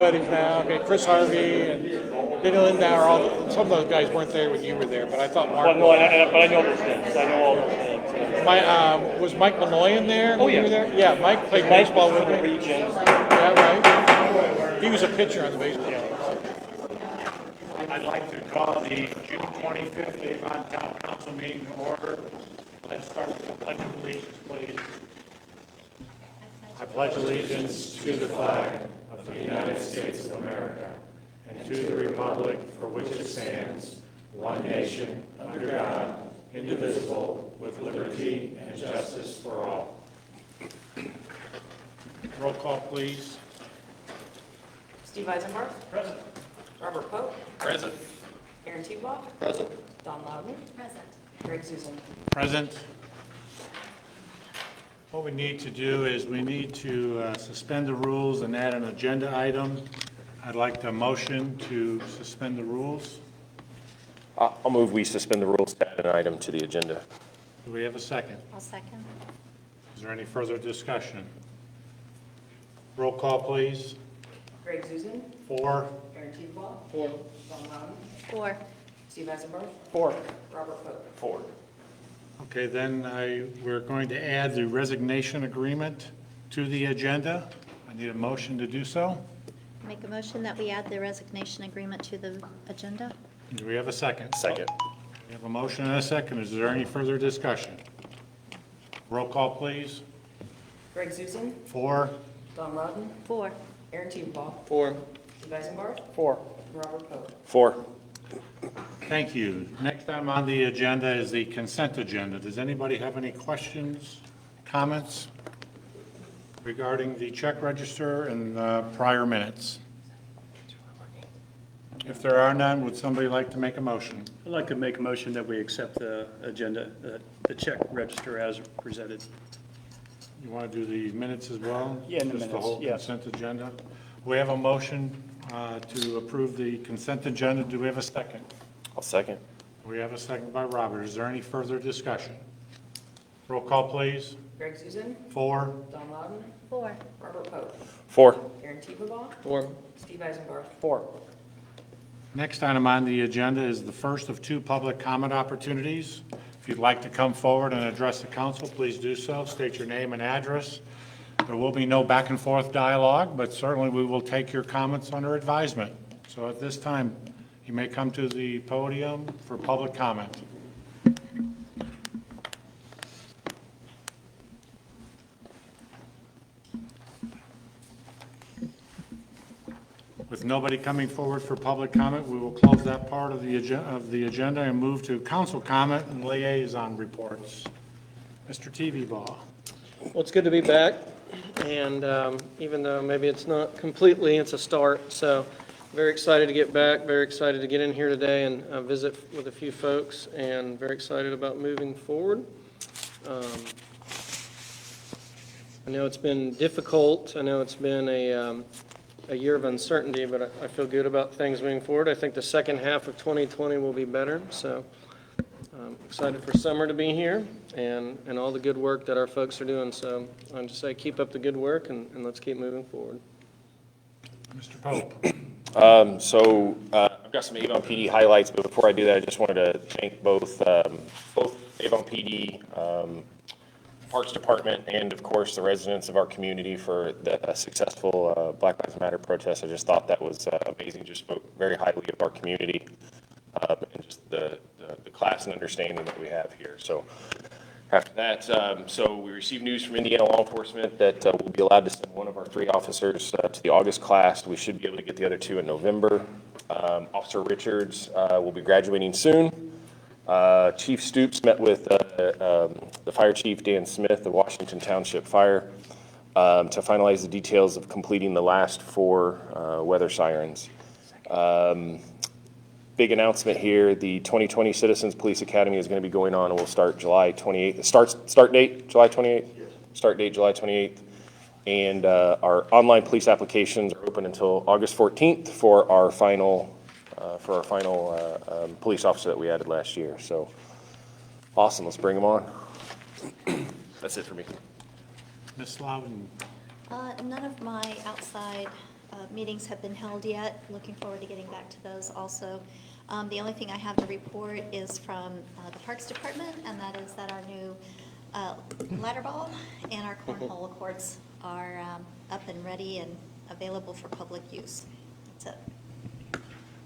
Now, okay, Chris Harvey and Danny Lindauer, some of those guys weren't there when you were there, but I thought Mark. Well, no, but I know those things. I know all those things. Was Mike Malloy in there? Oh, when yeah. You were there? Yeah, Mike played baseball with the me. regions. Yeah, right. He was a pitcher on the baseball team. I'd like to call the June 25th Liaison Town Council meeting to order. Let's start with the Pledge of Allegiance, please. I pledge allegiance to the flag of the United States of America and to the republic for which it stands, one nation, under God, indivisible, with liberty and justice for all. Roll call, please. Steve Eisenbarth. Present. Robert Pope. Present. Aaron Tebow. Present. Don Loudon. Present. Greg Susan. Present. What we need to do is we need to suspend the rules and add an agenda item. I'd like to motion to suspend the rules. I'll move we suspend the rules to add an item to the agenda. Do we have a second? I'll second. Is there any further discussion? Roll call, please. Greg Susan. 4. Aaron Tebow. 4. Don Loudon. 4. Steve Eisenbarth. 4. Robert Pope. 4. Okay, then we're going to add the resignation agreement to the agenda. I need a motion to do so. Make a motion that we add the resignation agreement to the agenda. Do we have a second? Second. We have a motion and a second. Is there any further discussion? Roll call, please. Greg Susan. 4. Don Loudon. 4. Aaron Tebow. 4. Steve Eisenbarth. 4. Robert Pope. 4. Thank you. Next item on the agenda is the consent agenda. Does anybody have any questions, comments regarding the check register and prior minutes? If there are none, would somebody like to make a motion? I'd like to make a motion that we accept the agenda, the check register as presented. You want to do the minutes as well? Yeah, in the Just the minutes, whole yes. consent agenda? We have a motion to approve the consent agenda. Do we have a second? I'll second. We have a second by Robert. Is there any further discussion? Roll call, please. Greg Susan. 4. Don Loudon. 4. Robert Pope. 4. Aaron Tebow. 4. Steve Eisenbarth. 4. Next item on the agenda is the first of 2 public comment opportunities. If you'd like to come forward and address the council, please do so. State your name and address. There will be no back and forth dialogue, but certainly we will take your comments under advisement. So at this time, you may come to the podium for public comment. With nobody coming forward for public comment, we will close that part of the agenda and move to council comment and liaison reports. Mr. TV-Ball. Well, it's good to be back, and even though maybe it's not completely, it's a start. So very excited to get back, very excited to get in here today and visit with a few folks, and very excited about moving forward. I know it's been difficult. I know it's been a year of uncertainty, but I feel good about things moving forward. I think the second half of 2020 will be better, so I'm excited for summer to be here and all the good work that our folks are doing. So I'll just say keep up the good work and let's keep moving forward. Mr. Pope. I've got some Avon PD highlights, but before I do that, I just wanted to thank both Avon PD, Parks Department, and of course the residents of our community for the successful Black Lives Matter protest. I just thought that was amazing. Just spoke very highly of our community and just the class and understanding that we have here. So after that, so we received news from Indiana law enforcement that we'll be allowed to send one of our 3 officers to the August class. We should be able to get the other 2 in November. Officer Richards will be graduating soon. Chief Stoops met with the Fire Chief Dan Smith of Washington Township Fire to finalize the details of completing the last 4 weather sirens. Big announcement here, the 2020 Citizens Police Academy is going to be going on and will start July 28th. Start date, July 28th? Yes. Start date, July 28th. And our online police applications are open until August 14th for our final police officer that we added last year. So awesome, let's bring them on. That's it for me. Ms. Loudon. None of my outside meetings have been held yet. Looking forward to getting back to those also. The only thing I have to report is from the Parks Department, and that is that our new ladder ball and our cornhole courts are up and ready and available for public use. That's it.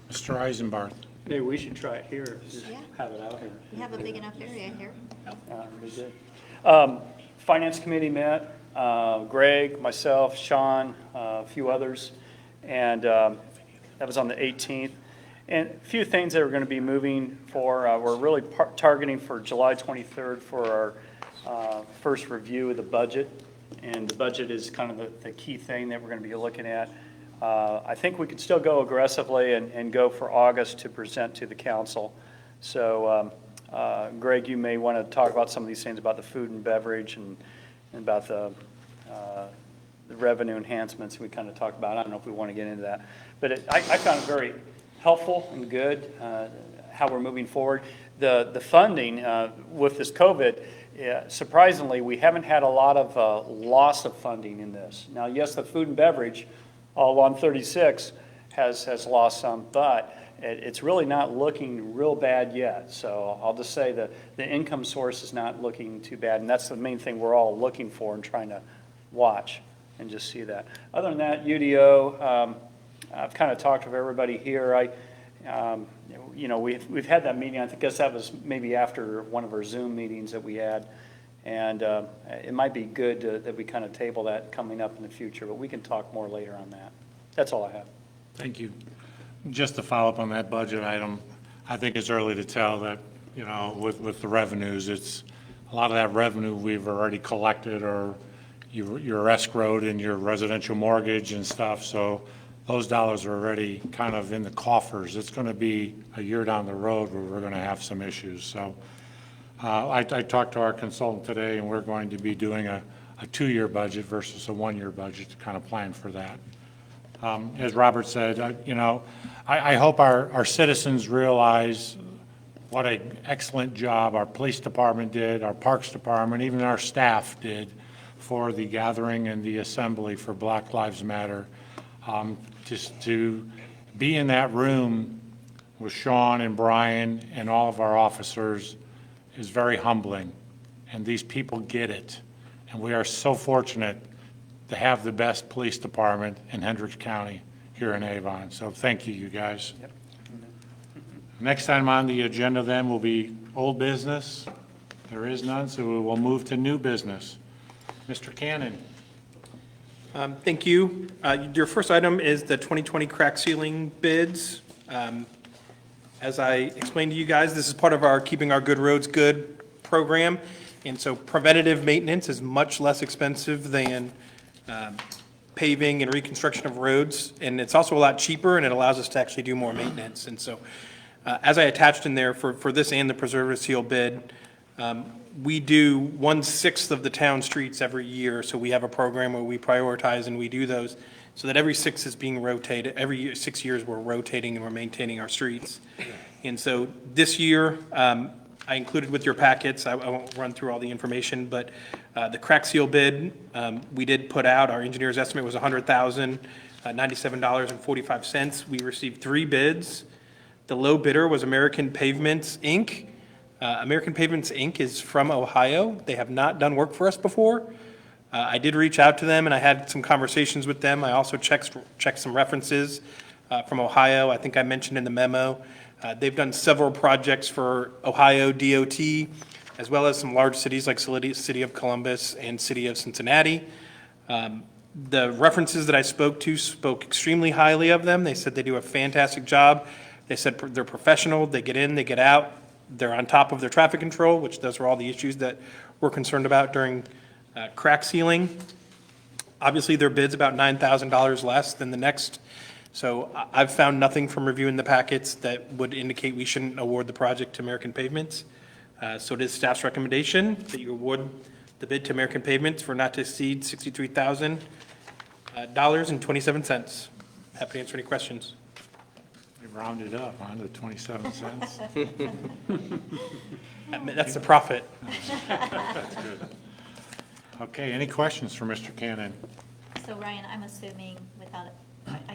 Mr. Eisenbarth. Maybe we should try it here, just Yeah. have it out here. We have a big enough area here. We did. Finance Committee met, Greg, myself, Sean, a few others, and that was on the 18th. And a few things that are going to be moving for, we're really targeting for July 23rd for our first review of the budget. And the budget is kind of the key thing that we're going to be looking at. I think we could still go aggressively and go for August to present to the council. So Greg, you may want to talk about some of these things about the food and beverage and about the revenue enhancements we kind of talked about. I don't know if we want to get into that. But I found it very helpful and good how we're moving forward. The funding with this COVID, surprisingly, we haven't had a lot of loss of funding in this. Now, yes, the food and beverage, all on 36, has lost some, but it's really not looking real bad yet. So I'll just say that the income source is not looking too bad, and that's the main thing we're all looking for and trying to watch and just see that. Other than that, UDO, I've kind of talked with everybody here. We've had that meeting. I guess that was maybe after one of our Zoom meetings that we had. And it might be good that we kind of table that coming up in the future, but we can talk more later on that. That's all I have. Thank you. Just to follow up on that budget item, I think it's early to tell that, with the revenues, it's a lot of that revenue we've already collected or you're escrowed in your residential mortgage and stuff. So those dollars are already kind of in the coffers. It's going to be a year down the road where we're going to have some issues. So I talked to our consultant today, and we're going to be doing a 2-year budget versus a 1-year budget to kind of plan for that. As Robert said, I hope our citizens realize what an excellent job our police department did, our parks department, even our staff did for the gathering and the assembly for Black Lives Matter. Just to be in that room with Sean and Brian and all of our officers is very humbling, and these people get it. And we are so fortunate to have the best police department in Hendricks County here in Avon. So thank you, you guys. Yep. Next item on the agenda then will be old business. There is none, so we will move to new business. Mr. Cannon. Thank you. Your first item is the 2020 crack ceiling bids. As I explained to you guys, this is part of our Keeping Our Good Roads Good program. And so preventative maintenance is much less expensive than paving and reconstruction of roads. And it's also a lot cheaper, and it allows us to actually do more maintenance. And so as I attached in there for this and the preservative seal bid, we do 1/6 of the town streets every year. So we have a program where we prioritize and we do those so that every 6 is being rotated. Every 6 years we're rotating and we're maintaining our streets. And so this year, I included with your packets, I won't run through all the information, but the crack seal bid, we did put out, our engineer's estimate was $100,097.45. We received 3 bids. The low bidder was American Pavements, Inc. American Pavements, Inc. is from Ohio. They have not done work for us before. I did reach out to them, and I had some conversations with them. I also checked some references from Ohio. I think I mentioned in the memo. They've done several projects for Ohio DOT, as well as some large cities like City of Columbus and City of Cincinnati. The references that I spoke to spoke extremely highly of them. They said they do a fantastic job. They said they're professional. They get in, they get out. They're on top of their traffic control, which those are all the issues that we're concerned about during crack sealing. Obviously, their bid's about $9,000 less than the next. So I've found nothing from reviewing the packets that would indicate we shouldn't award the project to American Pavements. So it is staff's recommendation that you award the bid to American Pavements for not to exceed $63,000.27. Happy to answer any questions. We rounded up to 27 cents. That's the profit. That's good. Okay, any questions for Mr. Cannon? So Ryan, I'm assuming without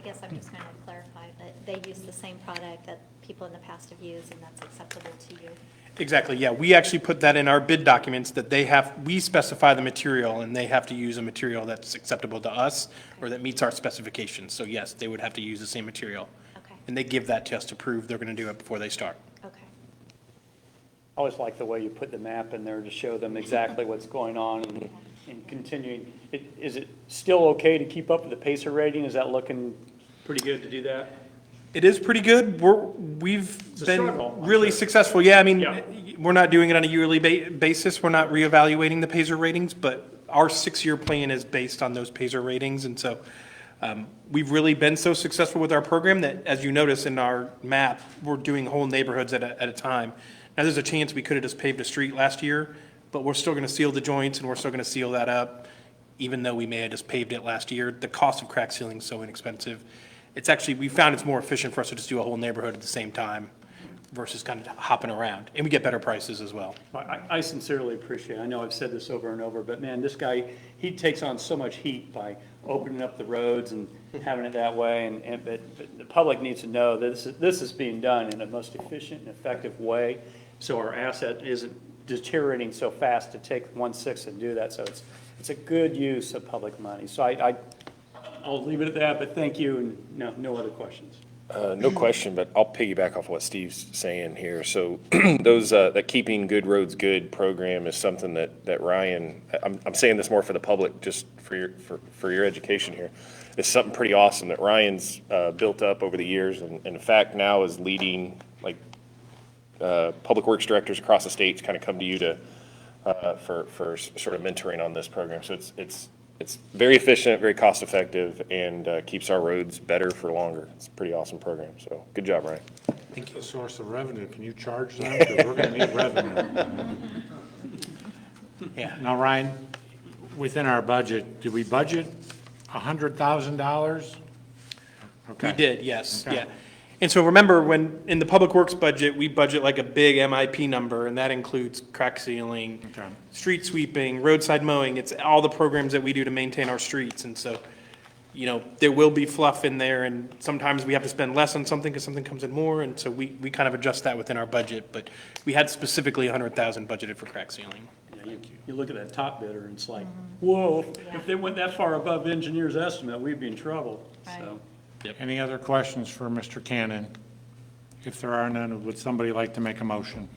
guess I'm just going to clarify that they use the same product that people in the past have used, and that's acceptable to you. Exactly, yeah. We actually put that in our bid documents, that we specify the material, and they have to use a material that's acceptable to us or that meets our specifications. So yes, they would have to use the same material. Okay, And they give that to us to prove they're going to do it before they start. okay. I always like the way you put the map in there to show them exactly what's going on and continuing. Is it still okay to keep up with the PACER rating? Is that looking pretty good to do that? It is pretty good. We've It's a been struggle, I'm really sure. successful. Yeah, I mean, Yeah. we're not doing it on a yearly basis. We're not reevaluating the PASER ratings, but our 6-year plan is based on those PASER ratings. And so we've really been so successful with our program that, as you notice in our map, we're doing whole neighborhoods at a time. Now, there's a chance we could have just paved a street last year, but we're still going to seal the joints and we're still going to seal that up, even though we may have just paved it last year. The cost of crack sealing is so inexpensive. It's actually, we found it's more efficient for us to just do a whole neighborhood at the same time versus kind of hopping around. And we get better prices as well. I sincerely appreciate it. I know I've said this over and over, but man, this guy, he takes on so much heat by opening up the roads and having it that way. But the public needs to know that this is being done in the most efficient and effective way, so our asset isn't deteriorating so fast to take 1/6 and do that. So it's a good use of public money. So I'll leave it at that, but thank you, and no other questions. No question, but I'll piggyback off what Steve's saying here. So those, that Keeping Good Roads Good program is something that Ryan, I'm saying this more for the public, just for your education here. It's something pretty awesome that Ryan's built up over the years, and in fact now is leading, like, public works directors across the state to kind of come to you to, for sort of mentoring on this program. So it's very efficient, very cost effective, and keeps our roads better for longer. It's a pretty awesome program. So good job, Ryan. It's a source of revenue. Can you charge them? Because we're going to need revenue. Yeah. Now, Ryan, within our budget, did we budget $100,000? Okay. We did, yes, Okay. yeah. And so remember, when, in the Public Works budget, we budget like a big MIP number, and that includes crack sealing, Okay. street sweeping, roadside mowing. It's all the programs that we do to maintain our streets. And so, you know, there will be fluff in there, and sometimes we have to spend less on something because something comes in more, and so we kind of adjust that within our budget. But we had specifically 100,000 budgeted for crack sealing. Yeah, you look at that top bidder, and it's like, whoa, if they went that far above engineer's estimate, we'd be in trouble, so. Any other questions for Mr. Cannon? If there are none, would somebody like to make a motion?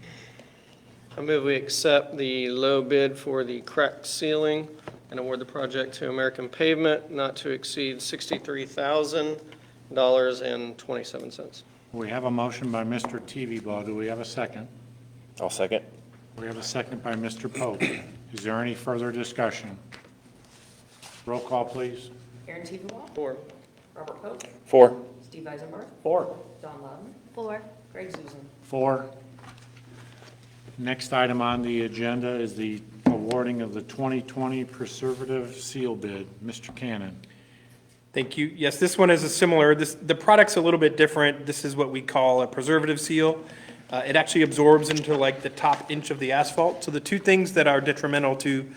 I move we accept the low bid for the crack ceiling and award the project to American Pavement not to exceed $63,000.27. We have a motion by Mr. TV-Ball. Do we have a second? I'll second. We have a second by Mr. Pope. Is there any further discussion? Roll call, please. Aaron Tevenwall, 4. Robert Pope, 4. Steve Eisenbarth, 4. Don Loudon, 4. Greg Zuzen. 4. Next item on the agenda is the awarding of the 2020 Preservative seal bid. Mr. Cannon. Thank you. Yes, this one is a similar, the product's a little bit different. This is what we call a preservative seal. It actually absorbs into like the top inch of the asphalt. So the two things that are detrimental to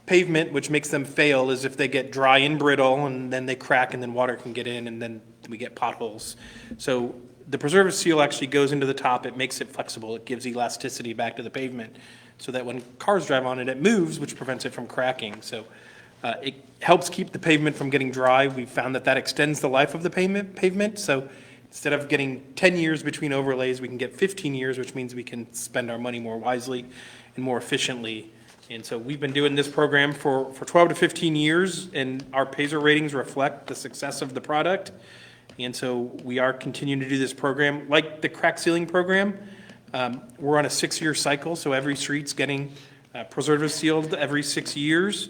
pavement, which makes them fail, is if they get dry and brittle and then they crack and then water can get in and then we get potholes. So the preservative seal actually goes into the top. It makes it flexible. It gives elasticity back to the pavement so that when cars drive on it, it moves, which prevents it from cracking. So it helps keep the pavement from getting dry. We found that extends the life of the pavement. So instead of getting 10 years between overlays, we can get 15 years, which means we can spend our money more wisely and more efficiently. And so we've been doing this program for 12 to 15 years, and our PASER ratings reflect the success of the product. And so we are continuing to do this program. Like the crack sealing program, we're on a 6-year cycle, so every street's getting preservative sealed every 6 years.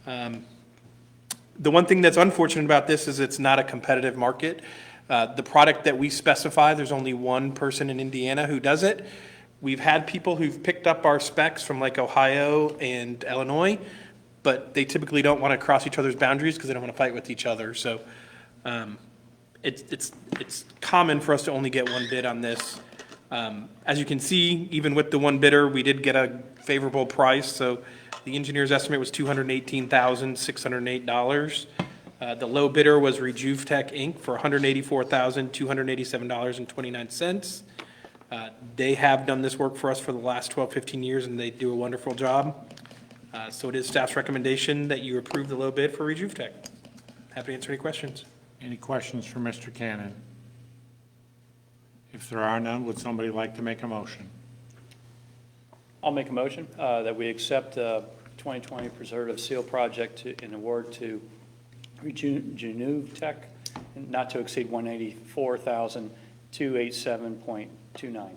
The one thing that's unfortunate about this is it's not a competitive market. The product that we specify, there's only one person in Indiana who does it. We've had people who've picked up our specs from like Ohio and Illinois, but they typically don't want to cross each other's boundaries because they don't want to fight with each other. So it's common for us to only get one bid on this. As you can see, even with the one bidder, we did get a favorable price. So the engineer's estimate was $218,608. The low bidder was Tech Inc. for $184,287.29. They have done this work for us for the last 12, 15 years, and they do a wonderful job. So it is staff's recommendation that you approve the low bid for Tech. Happy to answer any questions. Any questions for Mr. Cannon? If there are none, would somebody like to make a motion? I'll make a motion that we accept 2020 Preservative Seal Project in award to Tech, not to exceed $184,287.29.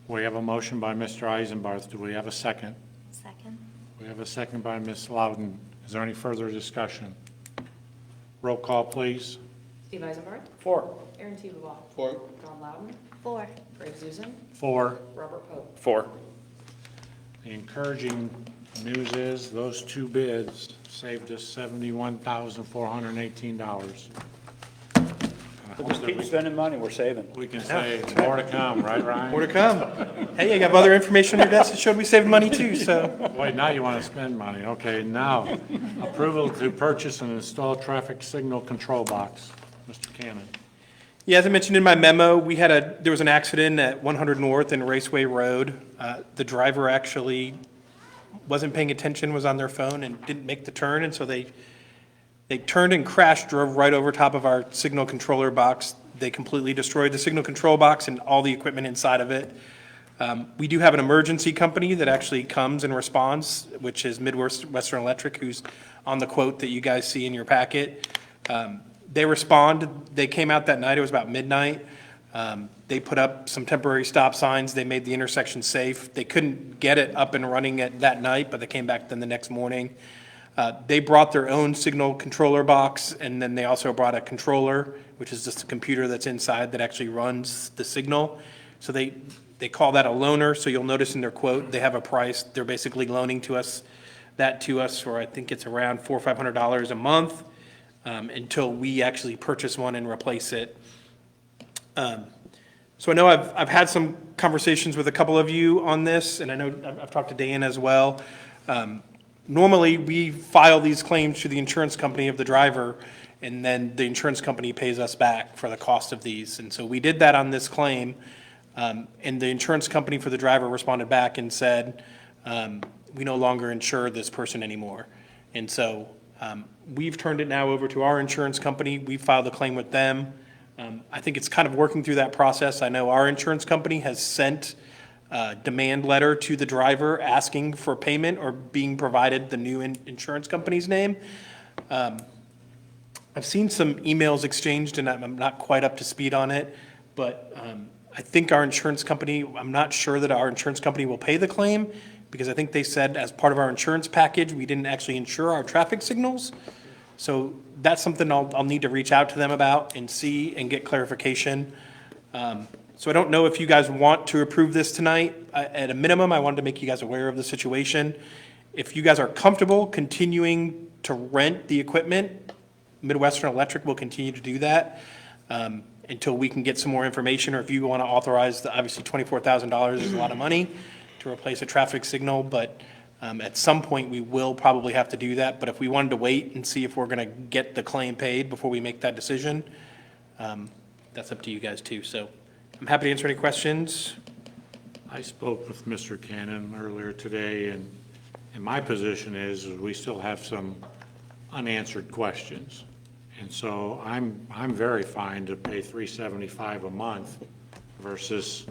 We have a motion by Mr. Eisenbarth. Do we have a second? Second. We have a second by Ms. Loudon. Is there any further discussion? Roll call, please. Steve Eisenbarth, 4. Aaron Teveba, For. Don Loudon, 4. Craig Zuzen, 4. Robert Pope. 4. The encouraging news is those two bids saved us $71,418. Just keep spending money, we're saving. We can say more to come, right, Ryan? More to come. Hey, you have other information on your desk that showed we saved money too, so. Wait, now you want to spend money. Okay, now, approval to purchase and install traffic signal control box. Mr. Cannon. Yeah, as I mentioned in my memo, there was an accident at 100 North and Raceway Road. The driver actually wasn't paying attention, was on their phone and didn't make the turn, and so they turned and crashed, drove right over top of our signal controller box. They completely destroyed the signal control box and all the equipment inside of it. We do have an emergency company that actually comes and responds, which is Midwestern Electric, who's on the quote that you guys see in your packet. They respond. They came out that night. It was about midnight. They put up some temporary stop signs. They made the intersection safe. They couldn't get it up and running that night, but they came back then the next morning. They brought their own signal controller box, and then they also brought a controller, which is just a computer that's inside that actually runs the signal. So they call that a loaner. So you'll notice in their quote, they have a price. They're basically loaning to us for, I think it's around $400 or $500 a month until we actually purchase one and replace it. So I know I've had some conversations with a couple of you on this, and I know I've talked to Dan as well. Normally, we file these claims to the insurance company of the driver, and then the insurance company pays us back for the cost of these. And so we did that on this claim, and the insurance company for the driver responded back and said, we no longer insure this person anymore. And so we've turned it now over to our insurance company. We filed a claim with them. I think it's kind of working through that process. I know our insurance company has sent demand letter to the driver asking for payment or being provided the new insurance company's name. I've seen some emails exchanged, and I'm not quite up to speed on it, but I think our insurance company, I'm not sure that our insurance company will pay the claim, because I think they said as part of our insurance package, we didn't actually insure our traffic signals. So that's something I'll need to reach out to them about and see and get clarification. So I don't know if you guys want to approve this tonight. At a minimum, I wanted to make you guys aware of the situation. If you guys are comfortable continuing to rent the equipment, Midwestern Electric will continue to do that until we can get some more information, or if you want to authorize, obviously $24,000 is a lot of money to replace a traffic signal, but at some point we will probably have to do that. But if we wanted to wait and see if we're going to get the claim paid before we make that decision, that's up to you guys too. So I'm happy to answer any questions. I spoke with Mr. Cannon earlier today, and my position is we still have some unanswered questions. And so I'm very fine to pay $375 a month versus,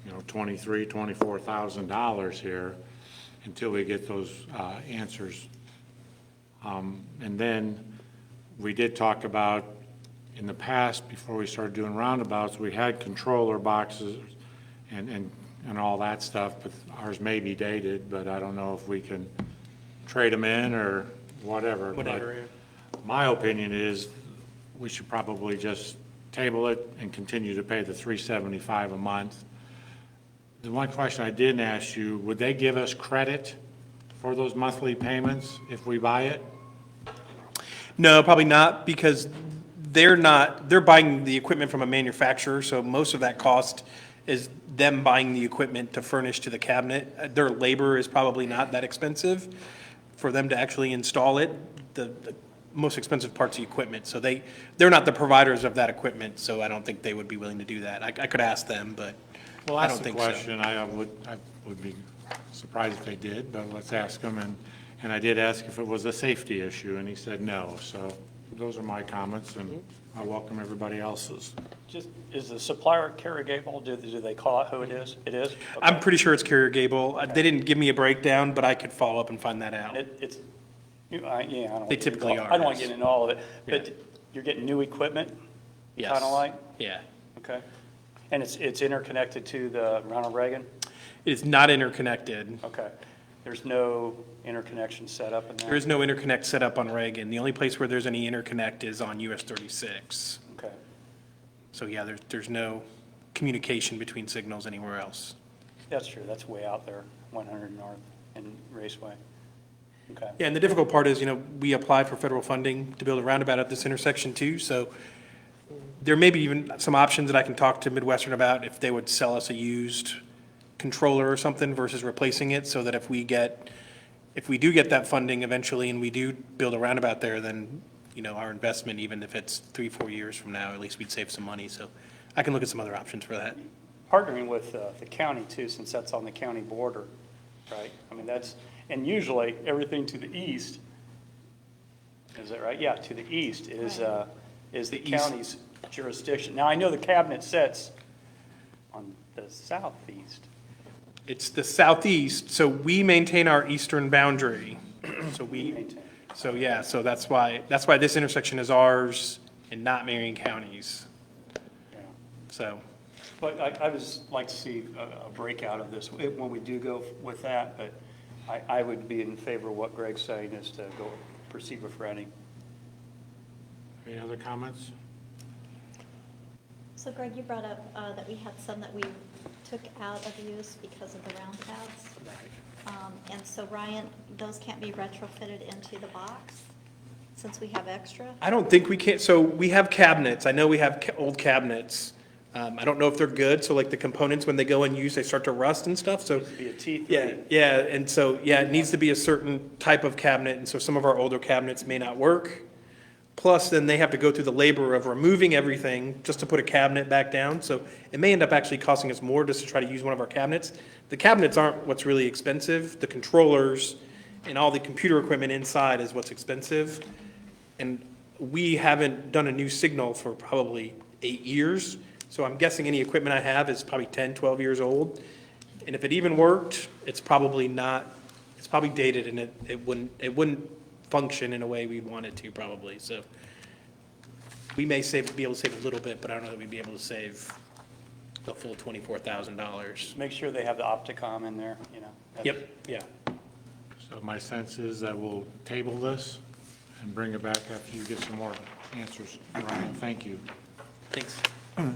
$24,000 here until we get those answers. And then we did talk about, in the past, before we started doing roundabouts, we had controller boxes and all that stuff, but ours may be dated, but I don't know if we can trade them in or whatever. Whatever, yeah. But my opinion is we should probably just table it and continue to pay the $375 a month. The one question I didn't ask you, would they give us credit for those monthly payments if we buy it? No, probably not, because they're buying the equipment from a manufacturer, so most of that cost is them buying the equipment to furnish to the cabinet. Their labor is probably not that expensive for them to actually install it. most expensive parts of the equipment. So they're not the providers of that equipment, so I don't think they would be willing to do that. I could ask them, but Well, I that's don't the think so. question. I would be surprised if they did, but let's ask them. And I did ask if it was a safety issue, and he said no. So those are my comments, and I welcome everybody else's. Just, is the supplier Carrier Gable? Do they call it who it is? It is? I'm Okay. pretty sure it's Carrier Gable. They didn't give me a breakdown, but I could follow up and find that out. It's, yeah, I don't. They wanna get into typically all- are, I don't want to yes. get into all of it, Yeah. but you're getting new equipment? Yes. Kind of like? Yeah. Okay. And it's interconnected to the Ronald Reagan? It is not interconnected. Okay. There's no interconnection set up in there? There is no interconnect set up on Reagan. The only place where there's any interconnect is on US 36. Okay. So yeah, there's no communication between signals anywhere else. That's true. That's way out there, 100 North and Raceway. Okay. Yeah, and the difficult part is, we applied for federal funding to build a roundabout at this intersection too, so there may be even some options that I can talk to Midwestern about if they would sell us a used controller or something versus replacing it, so that if we do get that funding eventually and we do build a roundabout there, then, our investment, even if it's 3-4 years from now, at least we'd save some money, so I can look at some other options for that. Partnering with the county too, since that's on the county border, right? I mean, and usually everything to the east, is that right? Yeah, to the east is the The east. county's jurisdiction. Now, I know the cabinet sits on the southeast. It's the southeast, so we maintain our eastern boundary. So that's why this intersection is ours and not Marion County's. Yeah. So, But I would like to see a breakout of this when we do go with that, but I would be in favor of what Greg's saying is to go proceed with Reading. Any other comments? So Greg, you brought up that we had some that we took out of use because of the roundabouts. And so Ryan, those can't be retrofitted into the box since we have extra? I don't think we can, so we have cabinets. I know we have old cabinets. I don't know if they're good, so like the components, when they go in use, they start to rust and stuff, so. Be a T3. Yeah, and so, yeah, it needs to be a certain type of cabinet, and so some of our older cabinets may not work. Plus, then they have to go through the labor of removing everything just to put a cabinet back down, so it may end up actually costing us more just to try to use one of our cabinets. The cabinets aren't what's really expensive, the controllers and all the computer equipment inside is what's expensive. And we haven't done a new signal for probably 8 years, so I'm guessing any equipment I have is probably 10, 12 years old. And if it even worked, it's probably dated and it wouldn't function in a way we want it to probably, so. We may be able to save a little bit, but I don't know that we'd be able to save the full $24,000. Make sure they have the Opticom in there, Yep, yeah. So my sense is that we'll table this and bring it back after you get some more answers. Ryan, thank you. Thanks.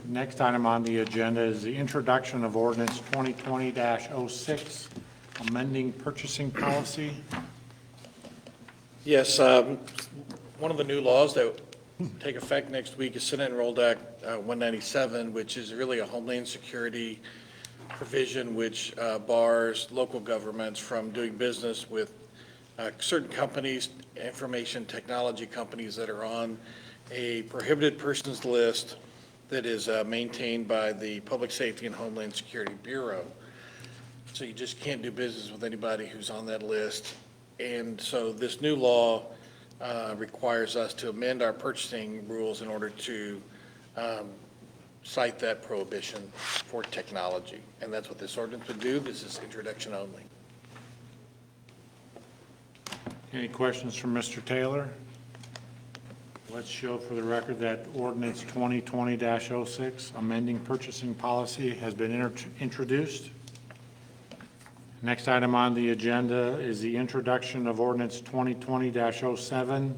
Next item on the agenda is the introduction of ordinance 2020-06, amending purchasing policy. Yes, one of the new laws that take effect next week is Senate Enrolled Act 197, which is really a homeland security provision which bars local governments from doing business with certain companies, information technology companies that are on a prohibited persons list that is maintained by the Public Safety and Homeland Security Bureau. So you just can't do business with anybody who's on that list. And so this new law requires us to amend our purchasing rules in order to cite that prohibition for technology. And that's what this ordinance would do. This is introduction only. Any questions from Mr. Taylor? Let's show for the record that ordinance 2020-06, amending purchasing policy, has been introduced. Next item on the agenda is the introduction of ordinance 2020-07,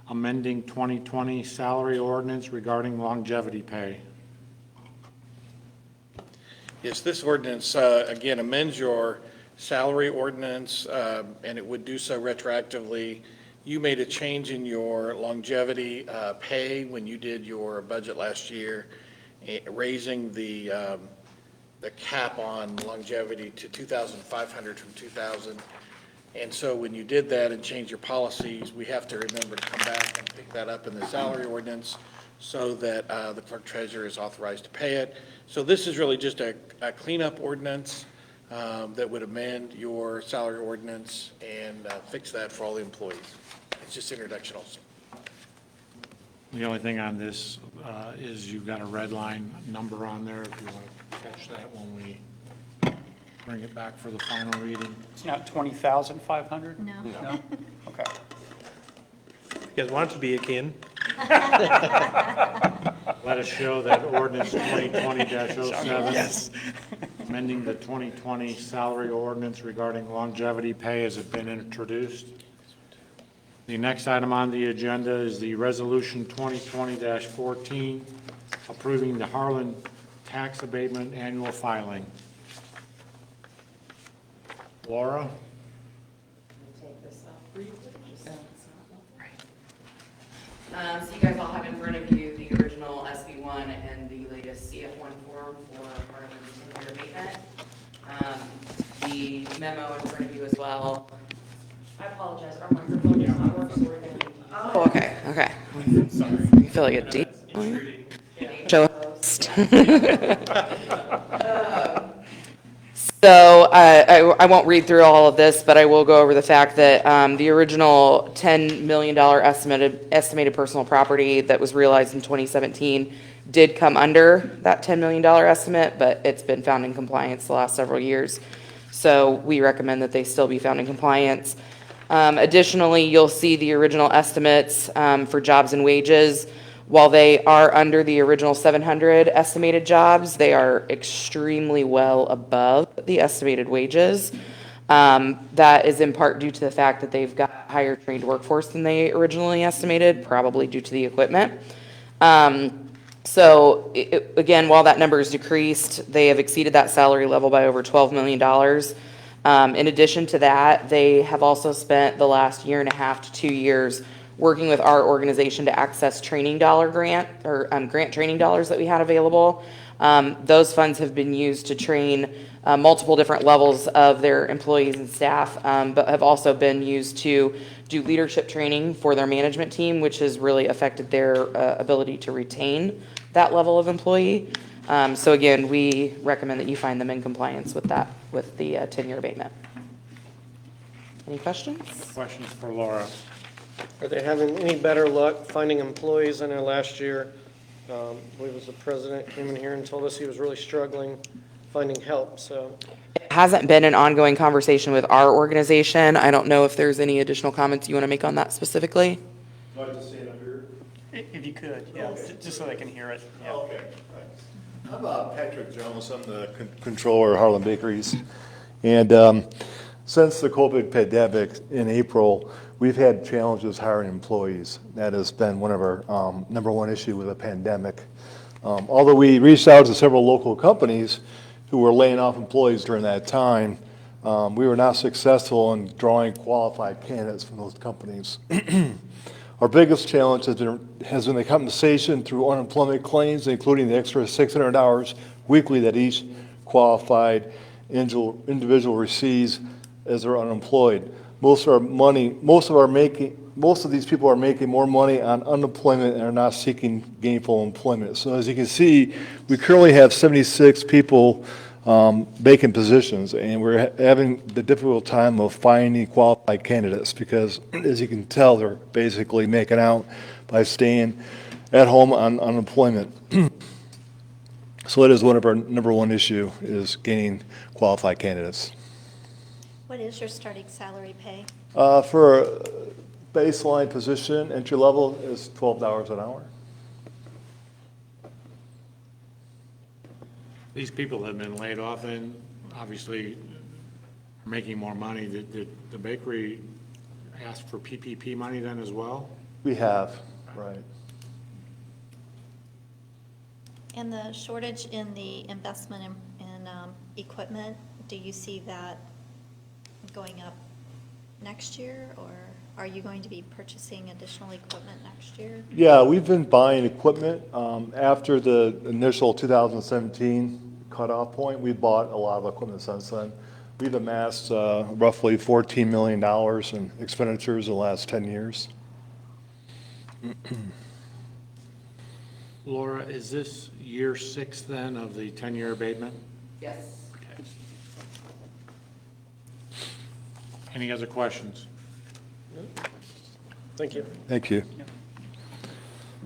amending 2020 salary ordinance regarding longevity pay. Yes, this ordinance, again, amends your salary ordinance, and it would do so retroactively. You made a change in your longevity pay when you did your budget last year, raising the cap on longevity to $2,500 from $2,000. And so when you did that and changed your policies, we have to remember to come back and pick that up in the salary ordinance so that the clerk treasurer is authorized to pay it. So this is really just a cleanup ordinance that would amend your salary ordinance and fix that for all the employees. It's just introduction also. The only thing on this is you've got a red line number on there, if you want to catch that when we bring it back for the final reading. It's not 20,500? No. No? Okay. You guys want it to be, it can. Let us show that ordinance 2020-07. Amending the 2020 salary ordinance regarding longevity pay has been introduced. The next item on the agenda is the resolution 2020-14, approving the Harlan tax abatement annual filing. Laura? Take this off briefly, just so it's not. So you guys all have in front of you the original SB1 and the latest CF1 form for Harlan's 10-year abatement. The memo in front of you as well. I apologize, our microphone does not work, so we're going to. Oh, okay, okay. Sorry. I feel like a deep show host. So I won't read through all of this, but I will go over the fact that the original $10 million estimated personal property that was realized in 2017 did come under that $10 million estimate, but it's been found in compliance the last several years. So we recommend that they still be found in compliance. Additionally, you'll see the original estimates for jobs and wages. While they are under the original 700 estimated jobs, they are extremely well above the estimated wages. That is in part due to the fact that they've got a higher trained workforce than they originally estimated, probably due to the equipment. Again, while that number is decreased, they have exceeded that salary level by over $12 million. In addition to that, they have also spent the last year and a half to 2 years working with our organization to access training dollar grant or grant training dollars that we had available. Those funds have been used to train multiple different levels of their employees and staff, but have also been used to do leadership training for their management team, which has really affected their ability to retain that level of employee. So again, we recommend that you find them in compliance with that, with the 10-year abatement. Any questions? Questions for Laura? Are they having any better luck finding employees? I know last year, I believe it was the president came in here and told us he was really struggling finding help, so. It hasn't been an ongoing conversation with our organization. I don't know if there's any additional comments you want to make on that specifically. I'd like to stand up here. If you could, yeah, just so they can hear it. Yeah. Okay, thanks. I'm Patrick Jones. I'm the controller of Harlan Bakeries. And since the COVID pandemic in April, we've had challenges hiring employees. That has been one of our number one issue with the pandemic. Although we reached out to several local companies who were laying off employees during that time, we were not successful in drawing qualified candidates from those companies. Our biggest challenge has been the compensation through unemployment claims, including the extra 600 hours weekly that each qualified individual receives as they're unemployed. Most of these people are making more money on unemployment and are not seeking gainful employment. So as you can see, we currently have 76 people vacant positions, and we're having the difficult time of finding qualified candidates because, as you can tell, they're basically making out by staying at home on unemployment. So that is one of our number one issue, is gaining qualified candidates. What is your starting salary pay? For a baseline position, entry level is $12 an hour. These people have been laid off and obviously are making more money. Did the bakery ask for PPP money then as well? We have, right. And the shortage in the investment in equipment, do you see that going up next year, or are you going to be purchasing additional equipment next year? Yeah, we've been buying equipment. After the initial 2017 cutoff point, we bought a lot of equipment since then. We've amassed roughly $14 million in expenditures in the last 10 years. Laura, is this year 6 then of the 10-year abatement? Yes. Any other questions? Thank you. Thank you.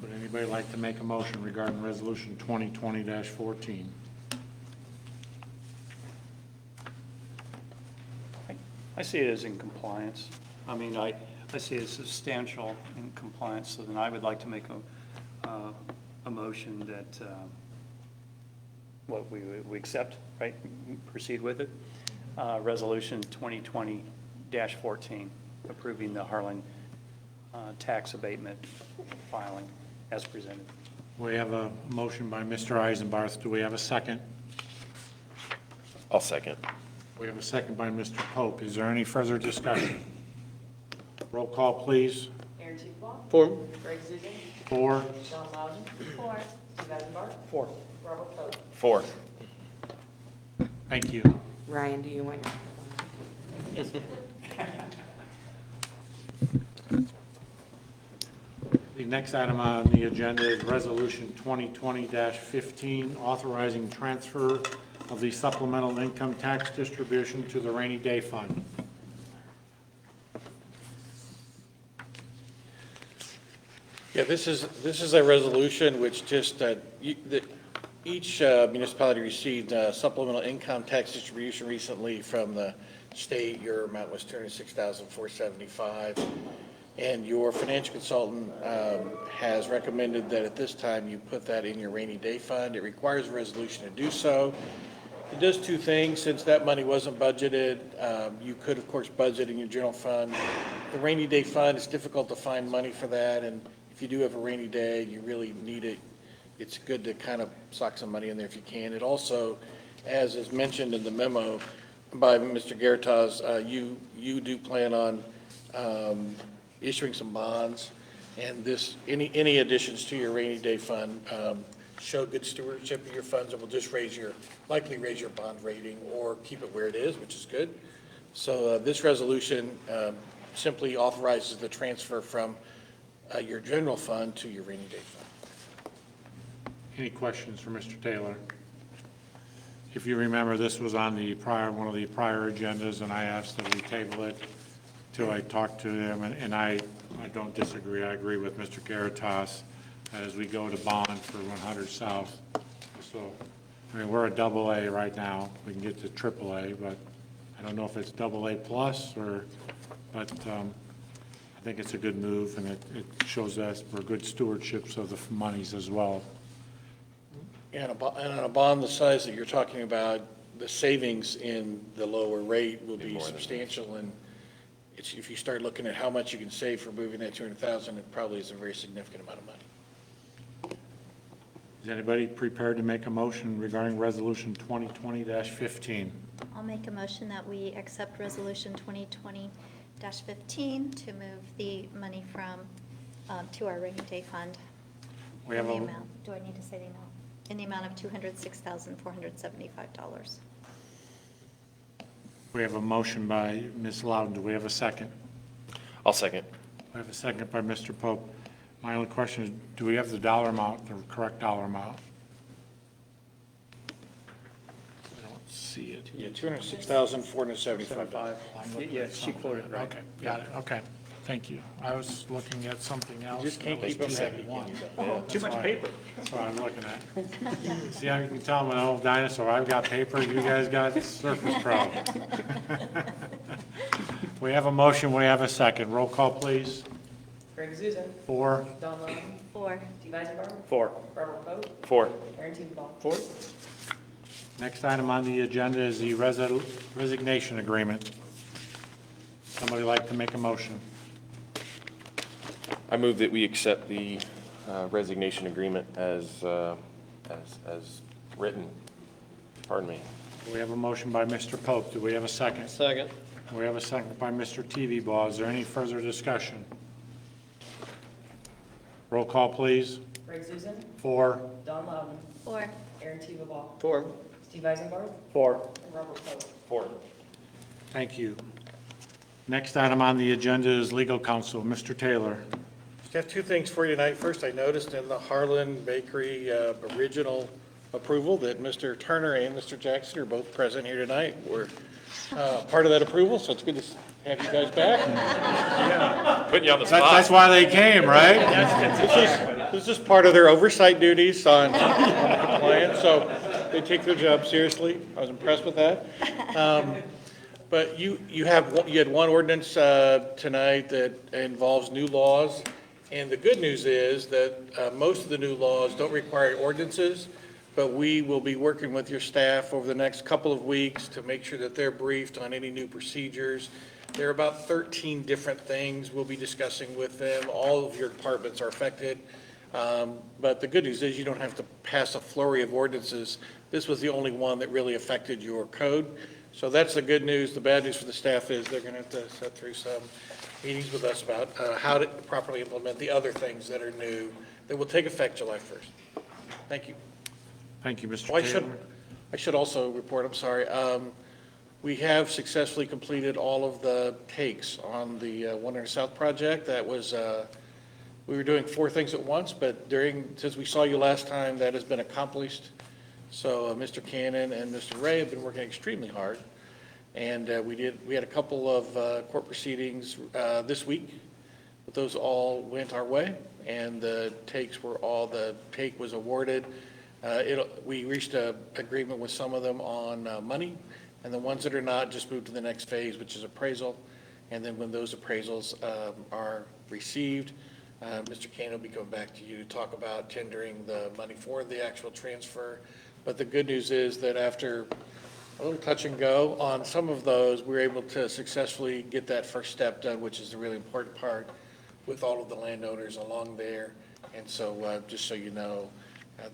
Would anybody like to make a motion regarding Resolution 2020-14? I see it as in compliance. I mean, I see it as substantial in compliance, so then I would like to make a motion that, what we accept, right? Proceed with it. Resolution 2020-14, approving the Harlan tax abatement filing as presented. We have a motion by Mr. Eisenbarth. Do we have a second? I'll second. We have a second by Mr. Pope. Is there any further discussion? Roll call, please. Aaron Tupelo. For, Greg Zugen. 4. Sean Louden. 4. Steve Eisenbarth. 4. Robert Pope. 4. Thank you. Ryan, do you want your? The next item on the agenda is Resolution 2020-15, authorizing transfer of the supplemental income tax distribution to the rainy day fund. Yeah, this is a resolution which just, each municipality received supplemental income tax distribution recently from the state. Your amount was $206,475. And your financial consultant has recommended that at this time you put that in your rainy day fund. It requires a resolution to do so. It does two things. Since that money wasn't budgeted, you could, of course, budget in your general fund. The rainy day fund, it's difficult to find money for that, and if you do have a rainy day, you really need it, it's good to kind of sock some money in there if you can. It also, as is mentioned in the memo by Mr. Geratas, you do plan on issuing some bonds, and this, any additions to your rainy day fund show good stewardship of your funds, and will just likely raise your bond rating or keep it where it is, which is good. So this resolution simply authorizes the transfer from your general fund to your rainy day fund. Any questions for Mr. Taylor? If you remember, this was on one of the prior agendas, and I asked that we table it till I talked to them, and I don't disagree. I agree with Mr. Geratas as we go to bond for 100 South. So, I mean, we're a AA right now. We can get to AAA, but I don't know if it's AA plus but I think it's a good move, and it shows us we're good stewardships of the monies as well. And on a bond the size that you're talking about, the savings in the lower rate will be substantial, and if you start looking at how much you can save for moving that 200,000, it probably is a very significant amount of money. Is anybody prepared to make a motion regarding Resolution 2020-15? I'll make a motion that we accept Resolution 2020-15 to move the money from, to our rainy day fund. We have In the a- amount, do I need to say the amount? In the amount of $206,475. We have a motion by Ms. Loudon. Do we have a second? I'll second. We have a second by Mr. Pope. My only question is, do we have the dollar amount, the correct dollar amount? I don't see it. Yeah, $206,475. Yeah, she quoted it right. Okay, got it, okay, thank you. I was looking at something else. just can't That was keep them happy, 271. Too much paper. That's what I'm looking at. See how you can tell I'm an old dinosaur? I've got paper, you guys got Surface Pro. We have a motion, we have a second. Roll call, please. Greg Zuzen. 4. Don Louden. 4. Steve Eisenbarth. 4. Robert Pope. 4. Aaron Tupelo. 4. Next item on the agenda is the resignation agreement. Somebody like to make a motion? I move that we accept the resignation agreement as written. Pardon me. We have a motion by Mr. Pope. Do we have a second? Second. We have a second by Mr. TV Ball. Is there any further discussion? Roll call, please. Greg Zuzen. 4. Don Louden. 4. Aaron Tupelo. 4. Steve Eisenbarth. 4. And Robert Pope. 4. Thank you. Next item on the agenda is legal counsel. Mr. Taylor. Just have two things for you tonight. First, I noticed in the Harlan Bakery original approval that Mr. Turner and Mr. Jackson are both present here tonight. We're part of that approval, so it's good to have you guys back. Putting you on the That's why they came, right? This is part of their oversight duties on compliance, so they take their job seriously. I was impressed with that. But you had one ordinance tonight that involves new laws, and the good news is that most of the new laws don't require ordinances, but we will be working with your staff over the next couple of weeks to make sure that they're briefed on any new procedures. There are about 13 different things we'll be discussing with them. All of your departments are affected. But the good news is you don't have to pass a flurry of ordinances. This was the only one that really affected your code. So that's the good news. The bad news for the staff is they're going to have to sit through some meetings with us about how to properly implement the other things that are new that will take effect July 1st. Thank you. Thank you, Mr. Oh, Taylor. I should also report, I'm sorry. We have successfully completed all of the takes on the 100 South project. That was, we were doing 4 things at once, but since we saw you last time, that has been accomplished. So Mr. Cannon and Mr. Ray have been working extremely hard. And we had a couple of court proceedings this week, but those all went our way, and the take was awarded. We reached an agreement with some of them on money, and the ones that are not just moved to the next phase, which is appraisal. And then when those appraisals are received, Mr. Kane will be coming back to you to talk about tendering the money for the actual transfer. But the good news is that after a little touch and go on some of those, we were able to successfully get that first step done, which is the really important part, with all of the landowners along there. And so just so you know,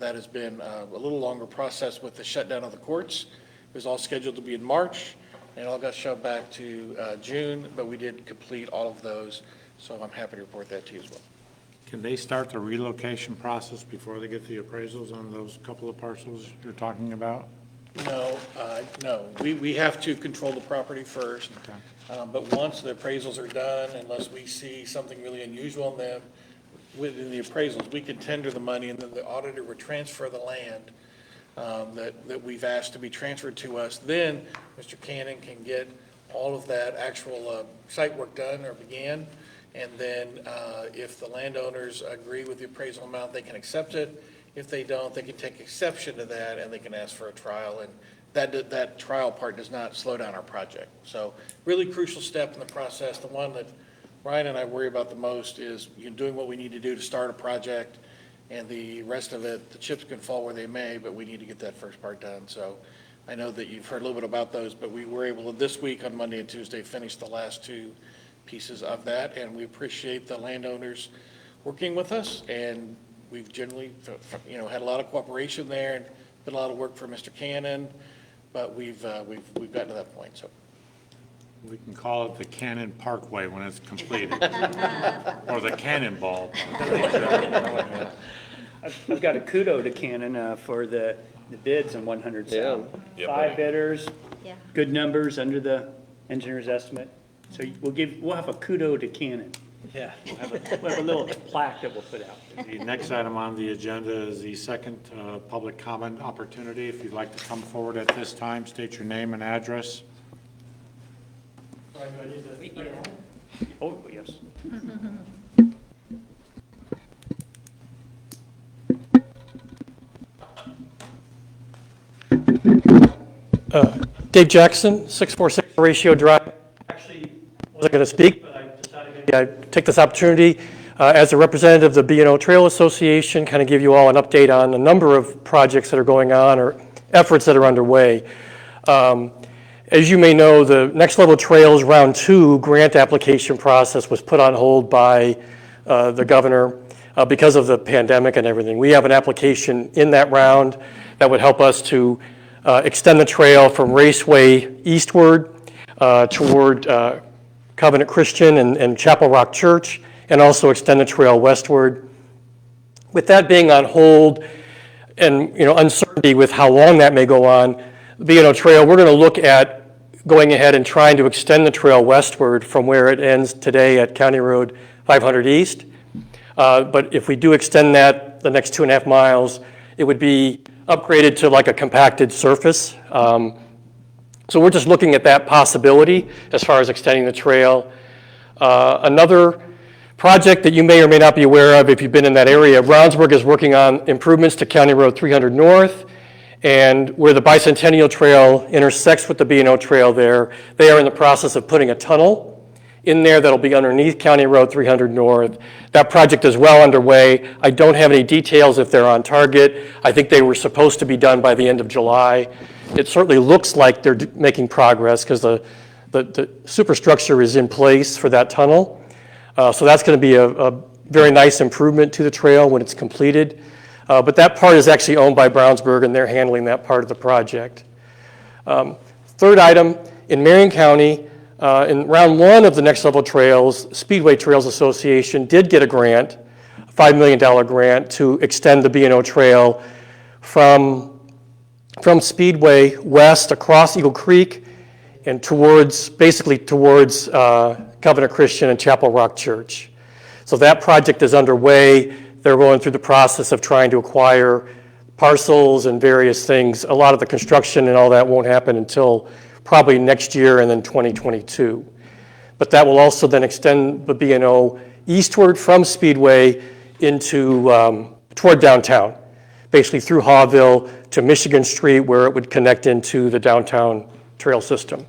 that has been a little longer process with the shutdown of the courts. It was all scheduled to be in March, and it all got shoved back to June, but we did complete all of those, so I'm happy to report that to you as well. Can they start the relocation process before they get the appraisals on those couple of parcels you're talking about? No, we have to control the property first, but once the appraisals are done, unless we see something really unusual in them, within the appraisals, we can tender the money, and then the auditor would transfer the land that we've asked to be transferred to us. Then Mr. Cannon can get all of that actual site work done or began, and then if the landowners agree with the appraisal amount, they can accept it. If they don't, they can take exception to that, and they can ask for a trial, and that trial part does not slow down our project. So really crucial step in the process. The one that Ryan and I worry about the most is doing what we need to do to start a project, and the rest of it, the chips can fall where they may, but we need to get that first part done. So I know that you've heard a little bit about those, but we were able to this week on Monday and Tuesday finish the last 2 pieces of that, and we appreciate the landowners working with us, and we've generally had a lot of cooperation there, and been a lot of work for Mr. Cannon, but we've gotten to that point. So We can call it the Cannon Parkway when it's completed, or the Cannonball. I've got a kudo to Cannon for the bids on 100 South. Yeah. 5 bidders, Yeah. good numbers under the engineer's estimate. So we'll have a kudo to Cannon. Yeah. We'll have a little plaque that we'll put out. The next item on the agenda is the second public comment opportunity. If you'd like to come forward at this time, state your name and address. Oh, yes. Dave Jackson, 646 Horatio Drive. Actually, wasn't going to speak, but I decided maybe I'd take this opportunity as a representative of the B&O Trail Association, kind of give you all an update on a number of projects that are going on or efforts that are underway. As you may know, the Next Level Trails Round 2 grant application process was put on hold by the governor because of the pandemic and everything. We have an application in that round that would help us to extend the trail from Raceway eastward toward Covenant Christian and Chapel Rock Church, and also extend the trail westward. With that being on hold and uncertainty with how long that may go on, the B&O Trail, we're going to look at going ahead and trying to extend the trail westward from where it ends today at County Road 500 East. But if we do extend that the next 2.5 miles, it would be upgraded to like a compacted surface. So we're just looking at that possibility as far as extending the trail. Another project that you may or may not be aware of if you've been in that area, Brownsburg is working on improvements to County Road 300 North, and where the Bicentennial Trail intersects with the B&O Trail there, they are in the process of putting a tunnel in there that'll be underneath County Road 300 North. That project is well underway. I don't have any details if they're on target. I think they were supposed to be done by the end of July. It certainly looks like they're making progress because the superstructure is in place for that tunnel. So that's going to be a very nice improvement to the trail when it's completed. But that part is actually owned by Brownsburg, and they're handling that part of the project. Third item, in Marion County, in round one of the Next Level Trails, Speedway Trails Association did get a grant, a $5 million grant, to extend the B&O Trail from Speedway west across Eagle Creek and basically towards Covenant Christian and Chapel Rock Church. So that project is underway. They're going through the process of trying to acquire parcels and various things. A lot of the construction and all that won't happen until probably next year and then 2022. But that will also then extend the B&O eastward from Speedway into toward downtown, basically through Hawville to Michigan Street, where it would connect into the downtown trail system.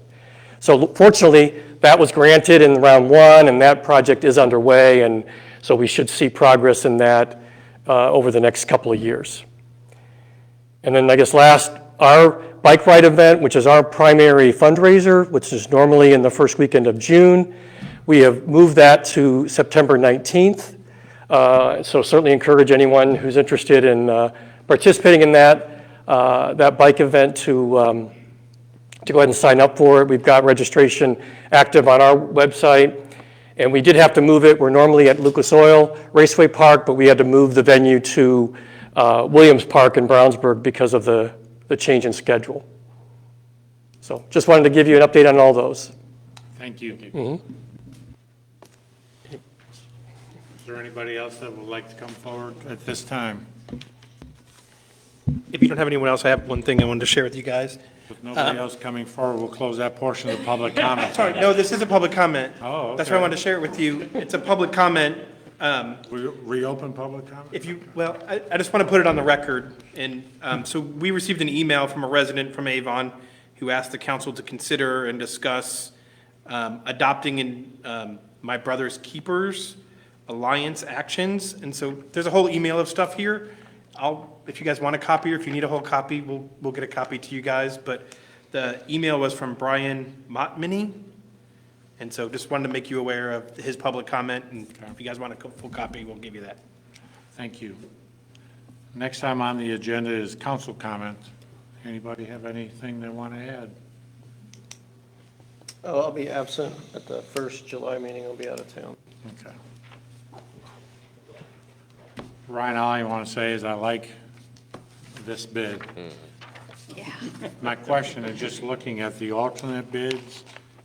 So fortunately, that was granted in round one, and that project is underway, and so we should see progress in that over the next couple of years. And then I guess last, our bike ride event, which is our primary fundraiser, which is normally in the first weekend of June, we have moved that to September 19th. So certainly encourage anyone who's interested in participating in that bike event to go ahead and sign up for it. We've got registration active on our website. And we did have to move it. We're normally at Lucas Oil Raceway Park, but we had to move the venue to Williams Park in Brownsburg because of the change in schedule. So just wanted to give you an update on all those. Thank you. Mm-hmm. Is there anybody else that would like to come forward at this time? If you don't have anyone else, I have one thing I wanted to share with you guys. With nobody else coming forward, we'll close that portion of the public comment. Sorry, no, this is a public comment. Oh, okay. That's why I wanted to share it with you. It's a public comment. We reopen public comment? If you, well, I just want to put it on the record. And so we received an email from a resident from Avon who asked the council to consider and discuss adopting in my brother's keepers alliance actions. And so there's a whole email of stuff here. If you guys want a copy or if you need a whole copy, we'll get a copy to you guys. But the email was from Brian Mottmany. And so just wanted to make you aware of his public comment. And if you guys want a full copy, we'll give you that. Thank you. Next time on the agenda is council comment. Anybody have anything they want to add? Oh, I'll be absent at the first July meeting. I'll be out of town. Okay. Ryan, all I want to say is I like this bid. Yeah. My question is just looking at the alternate bids,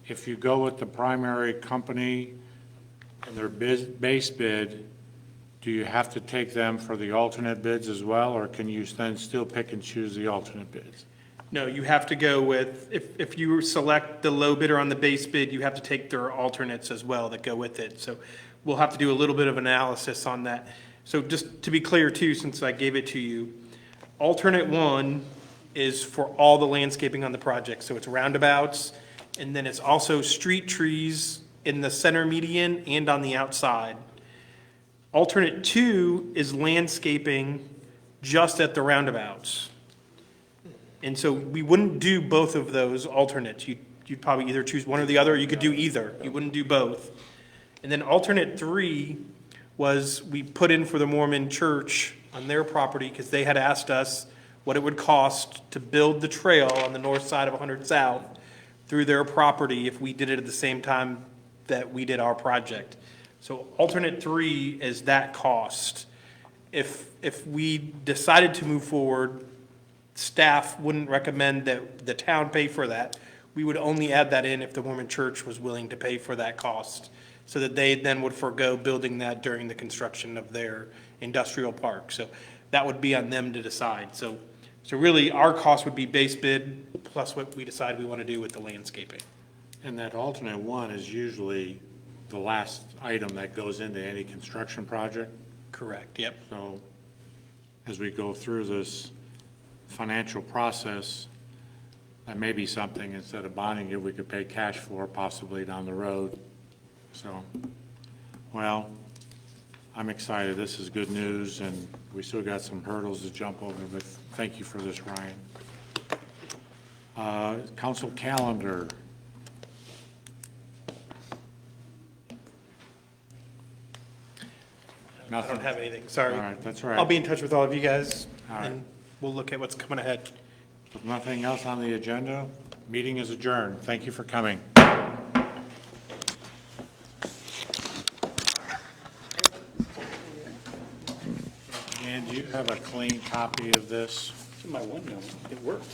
if you go with the primary company and their base bid, do you have to take them for the alternate bids as well, or can you then still pick and choose the alternate bids? No, you have to go with, if you select the low bidder on the base bid, you have to take their alternates as well that go with it. So we'll have to do a little bit of analysis on that. So just to be clear too, since I gave it to you, alternate one is for all the landscaping on the project. So it's roundabouts, and then it's also street trees in the center median and on the outside. Alternate two is landscaping just at the roundabouts. And so we wouldn't do both of those alternates. You'd probably either choose one or the other, or you could do either. You wouldn't do both. And then alternate three was we put in for the Mormon church on their property because they had asked us what it would cost to build the trail on the north side of 100 South through their property if we did it at the same time that we did our project. So alternate three is that cost. If we decided to move forward, staff wouldn't recommend that the town pay for that. we would only add that in if the Mormon Church was willing to pay for that cost, so that they then would forego building that during the construction of their industrial park. So that would be on them to decide. So really, our cost would be base bid plus what we decide we want to do with the landscaping. And that alternate one is usually the last item that goes into any construction project. Correct, yep. So as we go through this financial process, that may be something, instead of bonding it, we could pay cash for possibly down the road. So, well, I'm excited. This is good news, and we still got some hurdles to jump over, but thank you for this, Ryan. Council calendar. I don't have anything, sorry. All right, that's all right. I'll be in touch with all of you guys, All right. and we'll look at what's coming ahead. With nothing else on the agenda, meeting is adjourned. Thank you for coming. And do you have a clean copy of this? In my window, it worked.